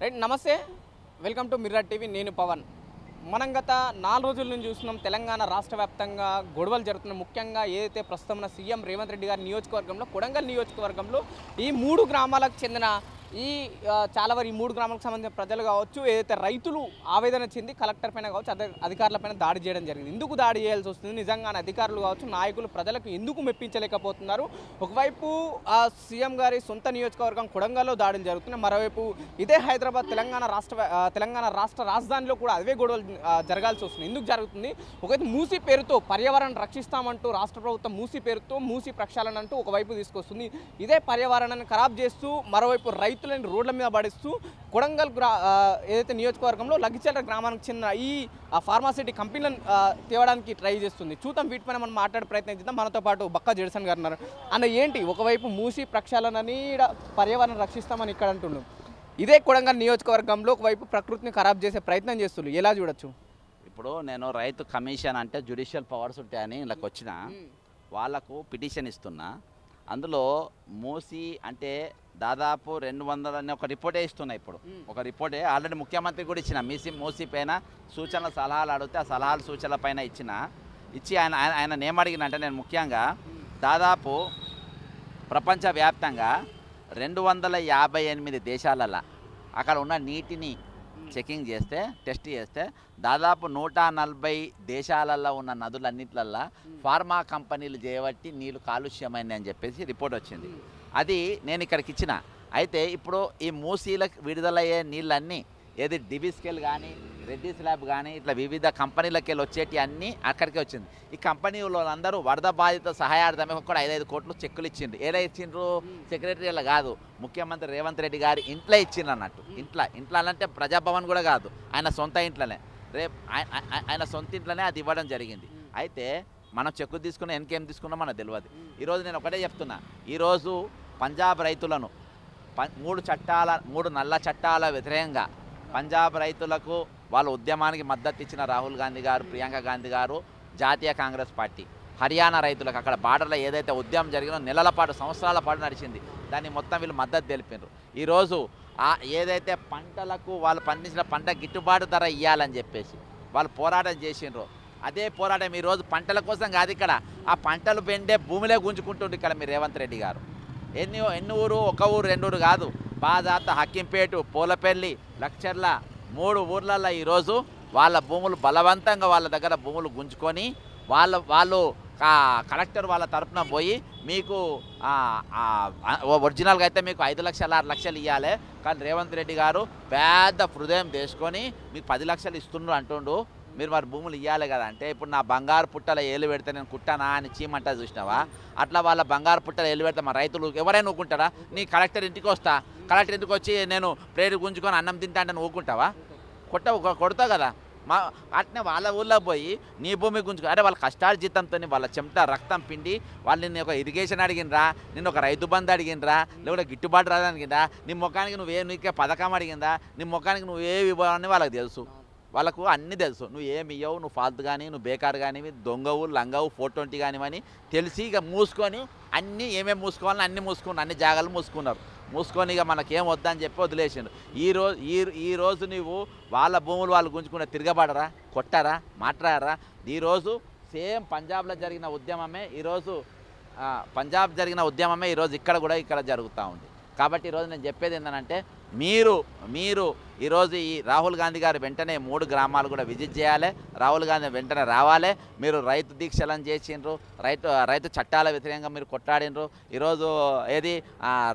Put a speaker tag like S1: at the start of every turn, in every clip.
S1: Right నమస్తే welcome to mirror TV నేను పవన్ మనం గత 4 రోజుల నుంచి చూస్తున్నాం తెలంగాణ రాష్ట్ర వ్యాప్తంగా గొడవలు జరుగుతున్నాయి ముఖ్యంగా ఏదైతే ప్రస్తుతం ఉన్న సీఎం రేవంత్ రెడ్డి గారి నియోజకవర్గంలో కొడంగల్ నియోజకవర్గంలో ఈ 3 గ్రామాలకు చెందిన చాలా వరకు ఈ 3 గ్రామాలకు సంబంధించిన ప్రజలు కావచ్చు ఏదైతే రైతులు ఆవేదన చెంది కలెక్టర్ పైన కావచ్చు అధికారులపైన దాడి చేయడం జరిగింది ఎందుకు దాడి చేయాల్సి వస్తుంది నిజంగానే అధికారులు కావచ్చు నాయకులు ప్రజలకు ఎందుకు మెప్పించలేకపోతున్నారు ఒకవైపు సీఎం గారి సొంత నియోజకవర్గం కొడంగల్లో దాడులు జరుగుతున్నాయి మరోవైపు ఇదే హైదరాబాద్ తెలంగాణ రాష్ట్ర రాజధానిలో కూడా అవే గొడవలు జరగాల్సి వస్తుంది ఎందుకు జరుగుతుంది ఒకవైపు మూసీ పేరుతో పర్యావరణాన్ని రక్షిస్తామంటూ రాష్ట్ర ప్రభుత్వం మూసీ పేరుతో మూసీ ప్రక్షాళన అంటూ ఒకవైపు తీసుకొస్తుంది ఇదే పర్యావరణాన్ని ఖరాబ్ చేస్తూ మరోవైపు రైతులను రోడ్ల మీద పడిస్తూ కొడంగల్ ఏదైతే నియోజకవర్గంలో లగ్గిచెర్ల గ్రామానికి చెందిన ఈ ఫార్మాసిటీ కంపెనీలను తేవడానికి ట్రై చేస్తుంది చూద్దాం వీటిపైన మనం మాట్లాడే ప్రయత్నం చేద్దాం మనతో పాటు బక్కా జెడ్సన్ గారు ఉన్నారు అన్న ఏంటి ఒకవైపు మూసీ ప్రక్షాళనని పర్యావరణం రక్షిస్తామని ఇక్కడ అంటున్నాం ఇదే కొడంగల్ నియోజకవర్గంలో ఒకవైపు ప్రకృతిని ఖరాబ్ చేసే ప్రయత్నం చేస్తున్నారు ఎలా చూడొచ్చు
S2: ఇప్పుడు నేను రైతు కమిషన్ అంటే జ్యుడిషియల్ పవర్స్ ఉంటాయని ఇలా వచ్చిన వాళ్ళకు పిటిషన్ ఇస్తున్నా అందులో మూసి అంటే దాదాపు 200 అని ఒక రిపోర్టే ఇస్తున్నా ఇప్పుడు ఒక రిపోర్టే ఆల్రెడీ ముఖ్యమంత్రి కూడా ఇచ్చిన మూసి పైన సూచనల సలహాలు అడిగితే ఆ సలహాలు సూచనల పైన ఇచ్చి ఆయన ఏమడిగినంటే నేను ముఖ్యంగా దాదాపు ప్రపంచవ్యాప్తంగా 258 దేశాలలో అక్కడ ఉన్న నీటిని చెకింగ్ చేస్తే టెస్ట్ చేస్తే దాదాపు 140 దేశాలలో ఉన్న నదులన్నిట్లల్లో ఫార్మా కంపెనీలు చేయబట్టి నీళ్ళు కాలుష్యమైంది అని చెప్పేసి రిపోర్ట్ వచ్చింది అది నేను ఇక్కడికి ఇచ్చిన అయితే ఇప్పుడు ఈ మూసీలకు విడుదలయ్యే నీళ్ళన్నీ ఏది డిబిస్కెల్ కానీ రెడ్డి స్లాబ్ కానీ ఇట్లా వివిధ కంపెనీలకి వెళ్ళి వచ్చేటి అన్నీ అక్కడికే వచ్చింది ఈ కంపెనీలో అందరూ వరద బాధిత సహాయార్థమే కూడా 5-5 కోట్లు చెక్కులు ఇచ్చిండ్రు ఏదో ఇచ్చిండ్రు సెక్రటరీలో కాదు ముఖ్యమంత్రి రేవంత్ రెడ్డి గారి ఇంట్లో ఇచ్చిండ్రు అన్నట్టు ఇంట్లో అంటే ప్రజాభవన్ కూడా కాదు ఆయన సొంత ఇంట్లోనే ఆయన సొంత ఇంట్లోనే అది ఇవ్వడం జరిగింది అయితే మనం చెక్కు తీసుకున్నా ఎన్కేం తీసుకున్నా మనకు తెలియదు ఈరోజు నేను ఒకటే చెప్తున్నా ఈరోజు పంజాబ్ రైతులను 3 నల్ల చట్టాల వ్యతిరేకంగా పంజాబ్ రైతులకు వాళ్ళ ఉద్యమానికి మద్దతు ఇచ్చిన రాహుల్ గాంధీ గారు ప్రియాంక గాంధీ గారు జాతీయ కాంగ్రెస్ పార్టీ హర్యానా రైతులకు అక్కడ బార్డర్లో ఏదైతే ఉద్యమం జరిగిందో నెలల పాటు సంవత్సరాల పాటు నడిచింది దాన్ని మొత్తం వీళ్ళు మద్దతు తెలిపారు ఈరోజు ఏదైతే పంటలకు వాళ్ళు పండించిన పంట గిట్టుబాటు ధర ఇవ్వాలని చెప్పేసి వాళ్ళు పోరాటం చేసిండ్రు అదే పోరాటం ఈరోజు పంటల కోసం కాదు ఇక్కడ ఆ పంటలు పెండే భూమిలో గుంజుకుంటుండ్రు ఇక్కడ మీరు రేవంత్ రెడ్డి గారు ఎన్ని ఊరు 1 ఊరు 2 ఊరు కాదు బాజాత హక్కింపేటు పూలపల్లి లక్చర్ల 3 ఊర్లలో ఈరోజు వాళ్ళ భూములు బలవంతంగా వాళ్ళ దగ్గర భూములు గుంజుకొని వాళ్ళు కలెక్టర్ వాళ్ళ తరఫున పోయి మీకు ఒరిజినల్గా అయితే మీకు 5 లక్షలు 6 లక్షలు ఇవ్వాలి కానీ రేవంత్ రెడ్డి గారు పెద్ద హృదయం తీసుకొని మీకు 10 లక్షలు ఇస్తుండ్రు అంటుండు మీరు మరి భూములు ఇవ్వాలి కదా అంటే ఇప్పుడు నా బంగారు పుట్టల ఏలు పెడితే నేను కుట్టానా అని చీమంటా చూసినావా అట్లా వాళ్ళ బంగారు పుట్టల ఏలు పెడితే మా రైతులు ఎవరైనా ఊకుంటారా నీ కలెక్టర్ ఇంటికి వస్తా కలెక్టర్ ఇంటికి వచ్చి నేను ప్లేట్ గుంజుకొని అన్నం తింటా అంటే నువ్వు ఊకుంటావా కొడతావు కదా అట్నే వాళ్ళ ఊళ్ళో పోయి నీ భూమి గుంజుకో అరే వాళ్ళ కష్టాల జీతంతో వాళ్ళ చెమట రక్తం పిండి వాళ్ళు నిన్ను ఒక ఇరిగేషన్ అడిగినరా నిన్ను ఒక రైతు బంధు అడిగినరా లేకపోతే గిట్టుబాటు రాదని అడిగిందా నీ ముఖానికి నీకే పథకం అడిగిందా నీ ముఖానికి నువ్వేవి ఇవ్వాలని వాళ్ళకి తెలుసు వాళ్ళకు అన్నీ తెలుసు నువ్వు ఏమి ఇవ్వవు నువ్వు ఫాల్తు కానీ నువ్వు బేకారు కానివి దొంగవు లంగవు 420 కానివని తెలిసి ఇక మూసుకొని అన్నీ ఏమేమి మూసుకోవాలని అన్నీ మూసుకున్నారు అన్ని జాగాలు మూసుకొని ఇక మనకేం వద్దని చెప్పి వదిలేసిండు ఈరోజు నువ్వు వాళ్ళ భూములు వాళ్ళు గుంజుకున్న తిరగబడరా కొట్టారా మాట్లాడరా ఈరోజు సేమ్ పంజాబ్లో జరిగిన ఉద్యమమే ఈరోజు ఇక్కడ జరుగుతూ ఉంది కాబట్టి ఈరోజు నేను చెప్పేది ఏంటంటే మీరు ఈరోజు ఈ రాహుల్ గాంధీ గారు వెంటనే 3 గ్రామాలు కూడా విజిట్ చేయాలి రాహుల్ గాంధీ వెంటనే రావాలి మీరు రైతు దీక్షలను చేసిండ్రు రైతు చట్టాల వ్యతిరేకంగా మీరు కొట్లాడినరు ఈరోజు ఏది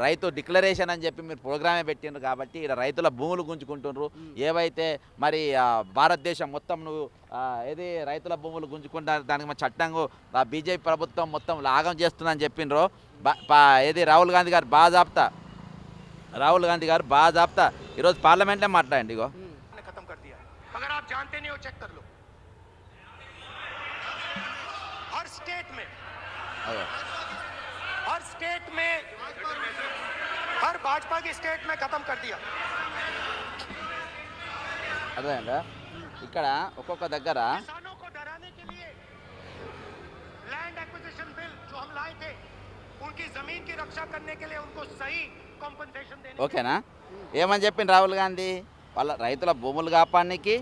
S2: రైతు డిక్లరేషన్ అని చెప్పి మీరు ప్రోగ్రామే పెట్టిండ్రు కాబట్టి ఇక్కడ రైతుల భూములు గుంజుకుంటుండ్రు ఏవైతే మరి భారతదేశం మొత్తం నువ్వు ఏది రైతుల భూములు గుంజుకుంటారు దానికి మా చట్టంగా బీజేపీ ప్రభుత్వం మొత్తం లాగం చేస్తుందని చెప్పిండ్రు ఏది రాహుల్ గాంధీ గారు బాజాప్తా ఈరోజు పార్లమెంట్లో మాట్లాడండి ఇగో
S3: खत्म कर दिया अगर आप जानते नहीं हो चेक कर लो हर स्टेट में हर भाजपा की स्टेट में खत्म कर दिया
S2: అదేంటా ఇక్కడ ఒక్కొక్క దగ్గర
S3: किसानों को डराने के लिए लैंड एक्विजिशन बिल जो हम लाए थे उनकी जमीन की रक्षा करने के लिए उनको सही compensation देने
S2: ఓకేనా ఏమని చెప్పింది రాహుల్ గాంధీ వాళ్ళ రైతుల భూములు కాపానికి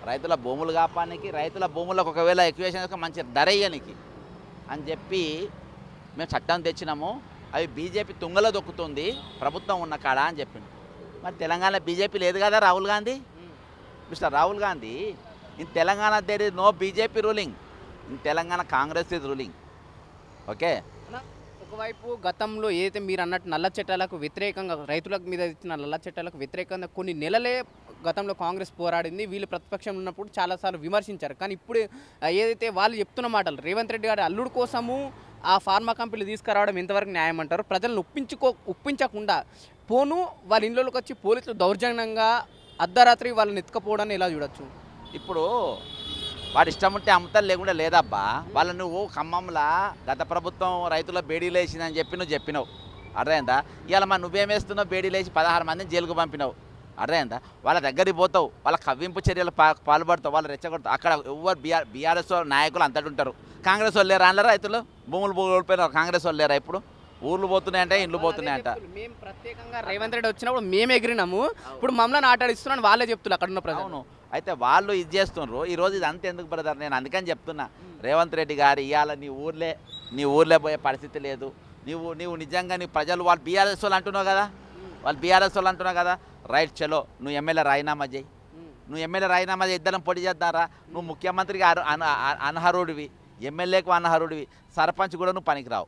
S2: రైతుల భూములకు ఒకవేళ ఎక్వేషన్ మంచి ధర ఇయ్యనికి అని చెప్పి మేము చట్టం తెచ్చినాము అవి బీజేపీ తుంగలో దొక్కుతుంది ప్రభుత్వం ఉన్న కాడ అని చెప్పిండు మరి తెలంగాణ బీజేపీ లేదు కదా Rahul Gandhi mister Rahul Gandhi in Telangana there is no BJP ruling in Telangana Congress is ruling okay
S1: ఒకవైపు గతంలో ఏదైతే మీరు అన్నట్టు నల్ల చట్టాలకు వ్యతిరేకంగా రైతులకు మీద ఇచ్చిన నల్ల చట్టాలకు వ్యతిరేకంగా కొన్ని నెలలే గతంలో కాంగ్రెస్ పోరాడింది వీళ్ళు ప్రతిపక్షంలో ఉన్నప్పుడు చాలాసార్లు విమర్శించారు కానీ ఇప్పుడు ఏదైతే వాళ్ళు చెప్తున్న మాటలు రేవంత్ రెడ్డి గారి అల్లుడు కోసము ఆ ఫార్మా కంపెనీలు తీసుకురావడం ఎంతవరకు న్యాయం అంటారు ప్రజలను ఒప్పించకుండా పోను వాళ్ళ ఇళ్ళలోకి వచ్చి పోలీసులు దౌర్జన్యంగా అర్ధరాత్రి వాళ్ళని ఎత్తుకపోవడాన్ని ఎలా చూడొచ్చు
S2: ఇప్పుడు వాడు ఇష్టం ఉంటే అమ్ముతారు లేకుండా లేదబ్బా వాళ్ళ నువ్వు ఖమ్మంలా గత ప్రభుత్వం రైతుల బేడీలు వేసిందని చెప్పి నువ్వు చెప్పినావు అర్థమైందా ఇవాళ మరి నువ్వేమేస్తున్నావు బేడీలు వేసి 16 మందిని జైలుకు పంపినావు అర్థమైందా వాళ్ళ దగ్గరికి పోతావు వాళ్ళ కవ్వింపు చర్యలు పాల్పడతావు వాళ్ళు రెచ్చగొడతావు అక్కడ ఎవరు బీఆర్ఎస్ నాయకులు అంతటి ఉంటారు కాంగ్రెస్ వాళ్ళు లేరా అనలేరా రైతులు భూములు కోల్పోయినారు కాంగ్రెస్ వాళ్ళు లేరా ఇప్పుడు ఊర్లు పోతున్నాయంట ఇండ్లు పోతున్నాయంట
S1: మేము ప్రత్యేకంగా రేవంత్ రెడ్డి వచ్చినప్పుడు మేము ఎగిరినాము ఇప్పుడు మమ్మల్ని ఆటాడిస్తున్నాను వాళ్ళే చెప్తున్నారు అక్కడ ఉన్న ప్రజలు
S2: అవును అయితే వాళ్ళు ఇది చేస్తున్నారు ఈరోజు ఇది అంత ఎందుకు బ్రదర్ నేను అందుకని చెప్తున్నా రేవంత్ రెడ్డి గారు ఇవాళ నీ ఊర్లే పోయే పరిస్థితి లేదు నువ్వు నిజంగా నీ ప్రజలు వాళ్ళు బీఆర్ఎస్ వాళ్ళు అంటున్నావు కదా రైట్ చలో నువ్వు ఎమ్మెల్యే రాజీనామా చేయి ఇద్దరం పోటీ చేద్దారా నువ్వు ముఖ్యమంత్రికి అనర్హుడివి ఎమ్మెల్యేకు అనర్హుడివి సర్పంచ్ కూడా నువ్వు పనికిరావు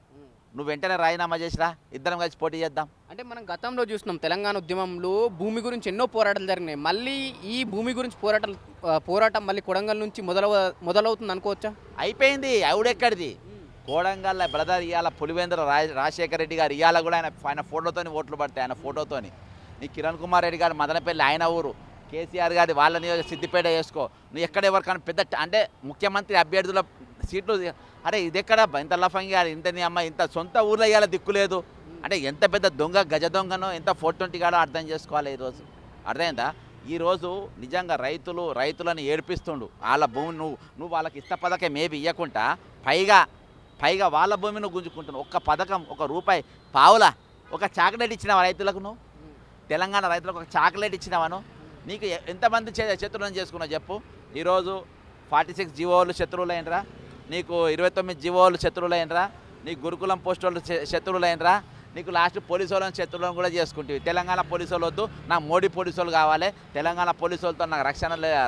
S2: నువ్వు వెంటనే రాజీనామా చేసిరా ఇద్దరం కలిసి పోటీ చేద్దాం
S1: అంటే మనం గతంలో చూసినాం తెలంగాణ ఉద్యమంలో భూమి గురించి ఎన్నో పోరాటాలు జరిగినాయి మళ్ళీ ఈ భూమి గురించి పోరాటం మళ్ళీ కొడంగల్ నుంచి మొదలవుతుంది అనుకోవచ్చా
S2: అయిపోయింది ఆవిడెక్కడిది కోడంగల్ బ్రదర్ ఇవాళ పులివేంద్ర రాజశేఖర రెడ్డి గారు ఇవాళ కూడా ఆయన ఫోటోతోని ఓట్లు పడతాయి ఆయన ఫోటోతోని నీ కిరణ్ కుమార్ రెడ్డి గారు మదనపల్లి ఆయన ఊరు కేసీఆర్ గారి వాళ్ళ నియోజక సిద్దిపేట వేసుకో నువ్వు ఎక్కడెవరికైనా పెద్ద అంటే ముఖ్యమంత్రి అభ్యర్థుల సీట్లు అరే ఇది ఎక్కడ ఇంత లఫంగి ఇంత నీ అమ్మ ఇంత సొంత ఊర్లో ఇవాళ దిక్కులేదు అంటే ఎంత పెద్ద గజ దొంగనో ఎంత 420 గాడో అర్థం చేసుకోవాలి ఈరోజు అర్థమైందా ఈరోజు నిజంగా రైతులను ఏడిపిస్తుండు వాళ్ళ భూమి నువ్వు వాళ్ళకి ఇష్ట పథకం ఏమి ఇవ్వకుండా పైగా వాళ్ళ భూమిని గుంజుకుంటున్నావు ఒక్క పథకం ఒక రూపాయి పావుల ఒక చాక్లెట్ ఇచ్చినావా రైతులకు నువ్వు తెలంగాణ రైతులకు ఒక చాక్లెట్ ఇచ్చినావాను నీకు ఎంతమంది శత్రువులను చేసుకున్నావు చెప్పు ఈరోజు 46 జీవోలు శత్రువులైనరా నీకు 29 జీవోలు శత్రువులైనరా నీకు గురుకులం పోస్ట్ వాళ్ళు శత్రువులైనరా నీకు లాస్ట్ పోలీసు వాళ్ళని శత్రువులను కూడా చేసుకుంటావు తెలంగాణ పోలీసు వాళ్ళు వద్దు నాకు మోడీ పోలీసు వాళ్ళు కావాలి తెలంగాణ పోలీసు వాళ్ళతో నాకు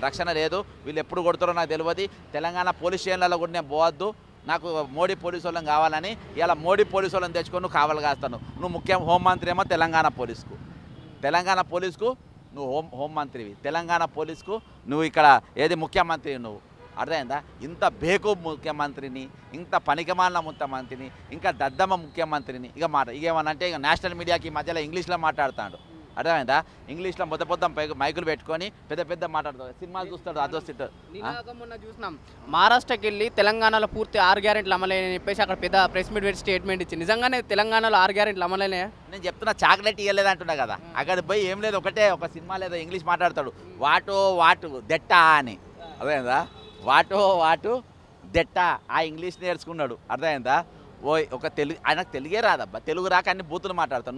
S2: రక్షణ లేదు వీళ్ళు ఎప్పుడు కొడతారో నాకు తెలియదు తెలంగాణ పోలీస్ స్టేషన్లలో కూడా నేను పోవద్దు నాకు మోడీ పోలీసు వాళ్ళని కావాలని ఇలా మోడీ పోలీసు వాళ్ళని తెచ్చుకొని నువ్వు కావాలి కాస్తాను నువ్వు హోంమంత్రి ఏమో తెలంగాణ పోలీసుకు నువ్వు హోంమంత్రివి తెలంగాణ పోలీసుకు నువ్వు ఇక్కడ ఏది ముఖ్యమంత్రి నువ్వు అర్థమైందా ఇంత బేకు ముఖ్యమంత్రిని ఇంత పనికిమాలిన ముఖ్యమంత్రిని ఇంకా దద్దమ్మ ముఖ్యమంత్రిని ఇక ఏమనంటే ఇక నేషనల్ మీడియాకి ఈ మధ్యలో ఇంగ్లీష్లో మాట్లాడుతాడు అర్థమైందా ఇంగ్లీష్లో మొత్తం మైకులు పెట్టుకొని పెద్ద మాట్లాడుతాడు సినిమాలు చూస్తాడు
S1: మొన్న చూసినాం మహారాష్ట్రకి వెళ్ళి తెలంగాణలో పూర్తి 6 గ్యారెంట్లు అమలైనని చెప్పేసి అక్కడ పెద్ద ప్రెస్ మీట్ పెట్టి స్టేట్మెంట్ ఇచ్చి నిజంగానే తెలంగాణలో 6 గ్యారెంట్లు అమలైనాయా
S2: నేను చెప్తున్నా చాక్లెట్ ఇవ్వలేదు అంటున్నా కదా అక్కడ పోయి ఏం లేదు ఒక సినిమా లేదో ఇంగ్లీష్ మాట్లాడతాడు వాటు దెట్ట అని అర్థమైందా వాటు దెట్ట ఆ ఇంగ్లీష్ నేర్చుకున్నాడు అర్థమైందా ఒక తెలుగు ఆయనకు తెలుగే రాదబ్బా తెలుగు రాక అన్ని బూతులు మాట్లాడతాడు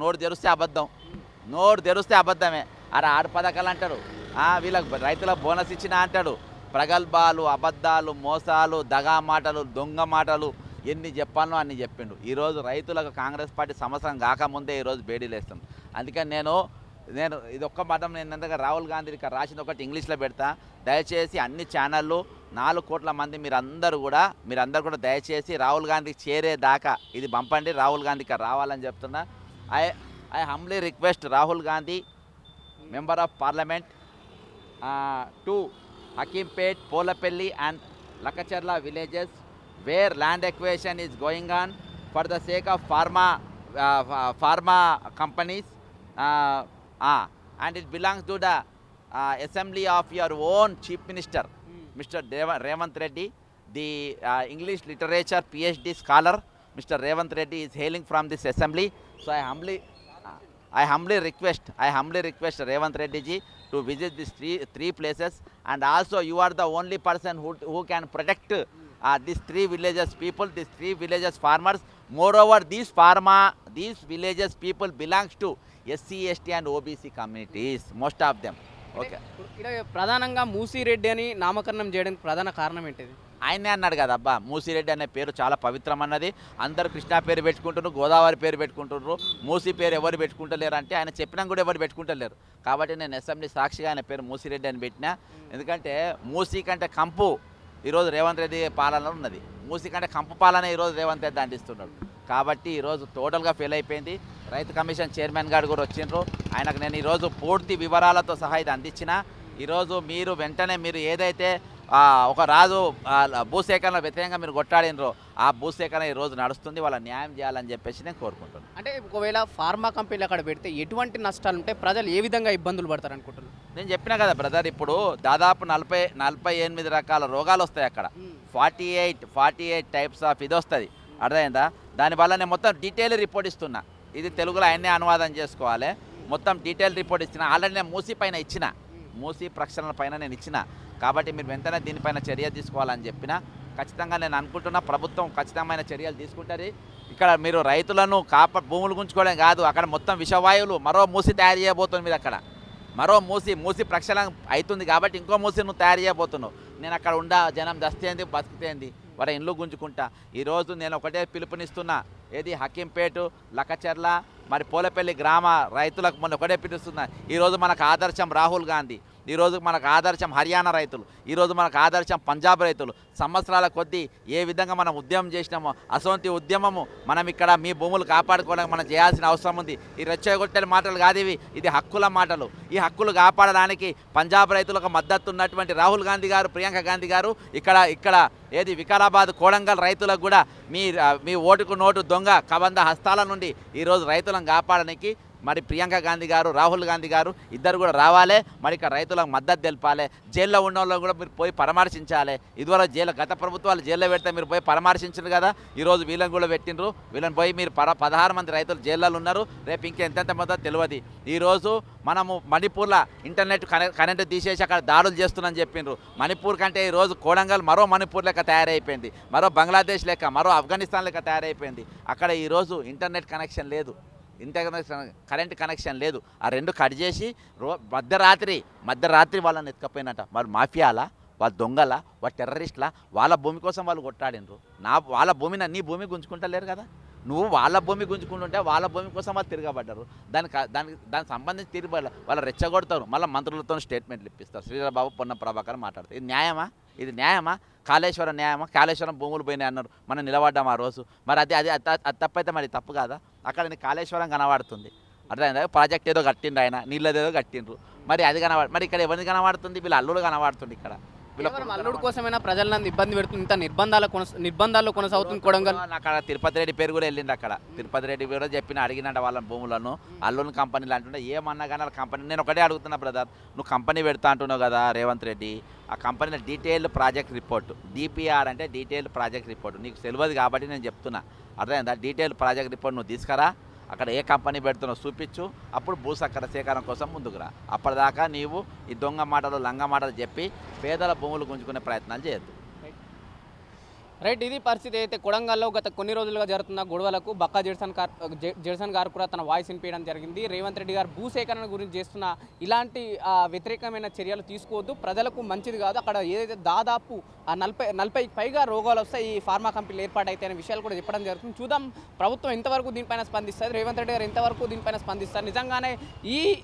S2: నోరు తెరిస్తే అబద్ధమే అరే 6 పథకాలు అంటాడు వీళ్ళకి రైతులకు బోనస్ ఇచ్చినా అంటాడు ప్రగల్భాలు అబద్ధాలు మోసాలు దగా మాటలు దొంగ మాటలు ఎన్ని చెప్పాలో అన్ని చెప్పిండు ఈరోజు రైతులకు కాంగ్రెస్ పార్టీ సంవత్సరం కాకముందే ఈరోజు బేడీలు వేస్తాం అందుకని నేను ఇది ఒక్క మాట నేను ఎందుకంటే రాహుల్ గాంధీ ఇక్కడ రాసింది ఒకటి ఇంగ్లీష్లో పెడతా దయచేసి అన్ని ఛానళ్ళు 4 కోట్ల మంది మీరందరూ కూడా దయచేసి రాహుల్ గాంధీకి చేరేదాకా ఇది పంపండి రాహుల్ గాంధీకి రావాలని చెప్తున్నా I humbly request Rahul Gandhi, Member of Parliament, to Hakimpet, Polapelli and Lakacharla villages where land acquisition is going on for the sake of pharma companies and it belongs to the assembly of your own Chief Minister, Mr. Revanth Reddy, the English literature PhD scholar, Mr. Revanth Reddy is hailing from this assembly. So I humbly request Revanth Reddy ji to visit these three places, and also you are the only person who can protect these 3 villages people, these 3 villages farmers Moreover, these villages people belongs to SC, ST and OBC communities, most of them. Okay.
S1: ఇక్కడ ప్రధానంగా మూసిరెడ్డి అని నామకరణం చేయడానికి ప్రధాన కారణం ఏంటిది?
S2: ఆయనే అన్నాడు కదా అబ్బా, మూసిరెడ్డి అనే పేరు చాలా పవిత్రమన్నది. అందరూ కృష్ణా పేరు పెట్టుకుంటున్నారు, గోదావరి పేరు పెట్టుకుంటున్నారు, మూసి పేరు ఎవరు పెట్టుకుంటలేరు అంటే ఆయన చెప్పినా కూడా ఎవరు పెట్టుకుంటలేరు. కాబట్టి నేను అసెంబ్లీ సాక్షిగా ఆయన పేరు మూసిరెడ్డి అని పెట్టినా. ఎందుకంటే మూసి కంటే కంపు ఈరోజు రేవంత్ రెడ్డి పాలన ఉన్నది, మూసి కంటే కంపు పాలన ఈరోజు రేవంత్ రెడ్డి అందిస్తున్నాడు. కాబట్టి ఈరోజు టోటల్గా ఫెయిల్ అయిపోయింది. రైతు కమిషన్ చైర్మన్ గారు కూడా వచ్చిండ్రు, ఆయనకు నేను ఈరోజు పూర్తి వివరాలతో సహా ఇది అందించిన. ఈరోజు మీరు వెంటనే మీరు ఏదైతే ఒక రాజు భూసేకరణ వ్యతిరేకంగా మీరు కొట్టాడినరో ఆ భూసేకరణ ఈరోజు నడుస్తుంది, వాళ్ళ న్యాయం చేయాలని చెప్పేసి నేను కోరుకుంటున్నాను.
S1: అంటే ఒకవేళ ఫార్మా కంపెనీలు అక్కడ పెడితే ఎటువంటి నష్టాలు ఉంటాయి, ప్రజలు ఏ విధంగా ఇబ్బందులు పడతారు అనుకుంటున్నారు?
S2: నేను చెప్పినా కదా బ్రదర్, ఇప్పుడు దాదాపు 48 రకాల రోగాలు వస్తాయి అక్కడ. 48 టైప్స్ ఆఫ్ ఇది వస్తుంది, అర్థమైందా? దానివల్ల నేను మొత్తం డీటెయిల్ రిపోర్ట్ ఇస్తున్నా. ఇది తెలుగులో ఆయన్నే అనువాదం చేసుకోవాలి. మొత్తం డీటెయిల్ రిపోర్ట్ ఇచ్చిన. ఆల్రెడీ నేను మూసి పైన ఇచ్చిన, మూసి ప్రక్షాళన పైన నేను ఇచ్చిన. కాబట్టి మీరు వెంటనే దీనిపైన చర్య తీసుకోవాలని చెప్పిన. ఖచ్చితంగా నేను అనుకుంటున్నా ప్రభుత్వం ఖచ్చితమైన చర్యలు తీసుకుంటుంది. ఇక్కడ మీరు రైతులను భూములు గుంజుకోవడం కాదు, అక్కడ మొత్తం విషవాయువులు మరో మూసి తయారు చేయబోతుంది. మీరు అక్కడ మరో మూసి ప్రక్షాళన అవుతుంది కాబట్టి ఇంకో మూసి నువ్వు తయారు చేయబోతున్నావు. నేను అక్కడ జనం దస్తేంది బతికితేంది వారి ఇండ్లు గుంజుకుంటా. ఈరోజు నేను ఒకటే పిలుపునిస్తున్నా, ఏది హకీంపేట, లక్కచెర్ల, మరి పోలపల్లి గ్రామ రైతులకు మొన్న ఒకటే పిలుస్తున్నా. ఈరోజు మనకు ఆదర్శం రాహుల్ గాంధీ, ఈరోజు మనకు ఆదర్శం హర్యానా రైతులు, ఈరోజు మనకు ఆదర్శం పంజాబ్ రైతులు. సంవత్సరాల కొద్దీ ఏ విధంగా మనం ఉద్యమం చేసినామో అసొంటి ఉద్యమము మనం ఇక్కడ మీ భూములు కాపాడుకోవడానికి మనం చేయాల్సిన అవసరం ఉంది. ఈ రెచ్చగొట్టే మాటలు కాదు ఇవి, ఇది హక్కుల మాటలు. ఈ హక్కులు కాపాడడానికి పంజాబ్ రైతులకు మద్దతు ఉన్నటువంటి రాహుల్ గాంధీ గారు, ప్రియాంక గాంధీ గారు ఇక్కడ ఏది వికారాబాద్, కోడంగల్ రైతులకు కూడా మీ ఓటుకు నోటు దొంగ కబంధ హస్తాల నుండి ఈరోజు రైతులను కాపాడడానికి మరి ప్రియాంక గాంధీ గారు, రాహుల్ గాంధీ గారు ఇద్దరు కూడా రావాలి. మరి ఇక్కడ రైతులకు మద్దతు తెలపాలి. జైల్లో ఉన్న వాళ్ళని కూడా మీరు పోయి పరామర్శించాలి. ఇదివరకు గత ప్రభుత్వాలు జైల్లో పెడితే మీరు పోయి పరామర్శించారు కదా, ఈరోజు వీళ్ళని కూడా పెట్టినరు. వీళ్ళని పోయి మీరు 16 మంది రైతులు జైల్లో ఉన్నారు. రేపు ఇంకెంతెంత మద్దతు తెలియదు. ఈరోజు మనము మణిపూర్లో ఇంటర్నెట్ కరెంటు తీసేసి అక్కడ దాడులు చేస్తున్నామని చెప్పిండ్రు. మణిపూర్ కంటే ఈరోజు కోడంగల్ మరో మణిపూర్ లెక్క తయారైపోయింది, మరో బంగ్లాదేశ్ లెక్క, మరో ఆఫ్ఘనిస్తాన్ లెక్క తయారైపోయింది. అక్కడ ఈరోజు ఇంటర్నెట్ కనెక్షన్ లేదు, కరెంట్ కనెక్షన్ లేదు. ఆ రెండు కట్ చేసి మధ్యరాత్రి వాళ్ళని ఎత్తుకపోయినట్ట. వాళ్ళు మాఫియాలా, వాళ్ళ దొంగల, వాళ్ళ టెర్రరిస్టుల, వాళ్ళ భూమి కోసం వాళ్ళు కొట్టాడినరు. వాళ్ళ భూమిని నీ భూమి గుంజుకుంటలేరు కదా, నువ్వు వాళ్ళ భూమి గుంజుకుంటుంటే వాళ్ళ భూమి కోసం వాళ్ళు తిరగబడ్డారు. దానికి సంబంధించి తిరగబడ వాళ్ళు రెచ్చగొడతారు. మళ్ళీ మంత్రులతో స్టేట్మెంట్లు ఇప్పిస్తారు. శ్రీధరబాబు, పొన్న ప్రభాకర్ మాట్లాడతారు. ఇది న్యాయమా? ఇది న్యాయమా? కాళేశ్వరం న్యాయమా? కాళేశ్వరం భూములు పోయినాయి అన్నారు, మనం నిలబడ్డాం ఆ రోజు. మరి అది తప్పైతే మరి తప్పు కాదా? అక్కడ కాళేశ్వరం కనబడుతుంది, అర్థమైందా? ప్రాజెక్ట్ ఏదో కట్టిండ్రు, ఆయన నీళ్ళదేదో కట్టిండ్రు. మరి అది మరి ఇక్కడ ఎవరిని కనబడుతుంది? వీళ్ళు అల్లుడు కనబడుతుంది. ఇక్కడ
S1: అల్లుడు కోసమైనా ప్రజలను ఇబ్బంది పెడుతుంది, ఇంత నిర్బంధాల్లో కొనసాగుతుంది కొడంగల్.
S2: అక్కడ తిరుపతి రెడ్డి పేరు కూడా వెళ్ళింది. అక్కడ తిరుపతి రెడ్డి కూడా అడిగినట్టు వాళ్ళ భూములను అల్లుని కంపెనీలు అంటుంటే ఏమన్నా కానీ వాళ్ళ కంపెనీ. నేను ఒకటే అడుగుతున్నా బ్రదర్, నువ్వు కంపెనీ పెడతా అంటున్నావు కదా రేవంత్ రెడ్డి, ఆ కంపెనీలో డీటెయిల్డ్ ప్రాజెక్ట్ రిపోర్ట్, DPR అంటే డీటెయిల్డ్ ప్రాజెక్ట్ రిపోర్ట్ నీకు తెలియదు కాబట్టి నేను చెప్తున్నా, అర్థమైందా? డీటెయిల్డ్ ప్రాజెక్ట్ రిపోర్ట్ నువ్వు తీసుకురా, అక్కడ ఏ కంపెనీ పెడుతున్నావు చూపించు, అప్పుడు భూసక్కర సేకరణ కోసం ముందుకు రా. అప్పటిదాకా నీవు ఈ దొంగ మాటలు, లంగ మాటలు చెప్పి పేదల భూములు గుంజుకునే ప్రయత్నాలు చేయొద్దు.
S1: రైట్, ఇది పరిస్థితి. అయితే కొడంగల్లో గత కొన్ని రోజులుగా జరుగుతున్న గొడవలకు బక్కా జెర్సన్ గారు కూడా తన వాయిస్ వినిపించడం జరిగింది. రేవంత్ రెడ్డి గారు భూసేకరణ గురించి చేస్తున్న ఇలాంటి వ్యతిరేకమైన చర్యలు తీసుకోవద్దు, ప్రజలకు మంచిది కాదు. అక్కడ ఏదైతే దాదాపు 40 పైగా రోగాలు వస్తాయి ఈ ఫార్మా కంపెనీలు ఏర్పాటైతే అనే విషయాలు కూడా చెప్పడం జరుగుతుంది. చూద్దాం ప్రభుత్వం ఎంతవరకు దీనిపైన స్పందిస్తుంది, రేవంత్ రెడ్డి గారు ఎంతవరకు దీనిపైన స్పందిస్తారు. నిజంగానే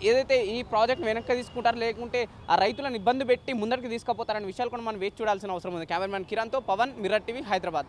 S1: ఏదైతే ఈ ప్రాజెక్ట్ వెనక్కి తీసుకుంటారు, లేకుంటే ఆ రైతులను ఇబ్బంది పెట్టి ముందరికి తీసుకుపోతారనే విషయాలు కూడా మనం వేచి చూడాల్సిన అవసరం ఉంది. కెమెరామెన్ కిరణ్తో పవన్, మిర్రర్ టీవీ, హైదరాబాద్.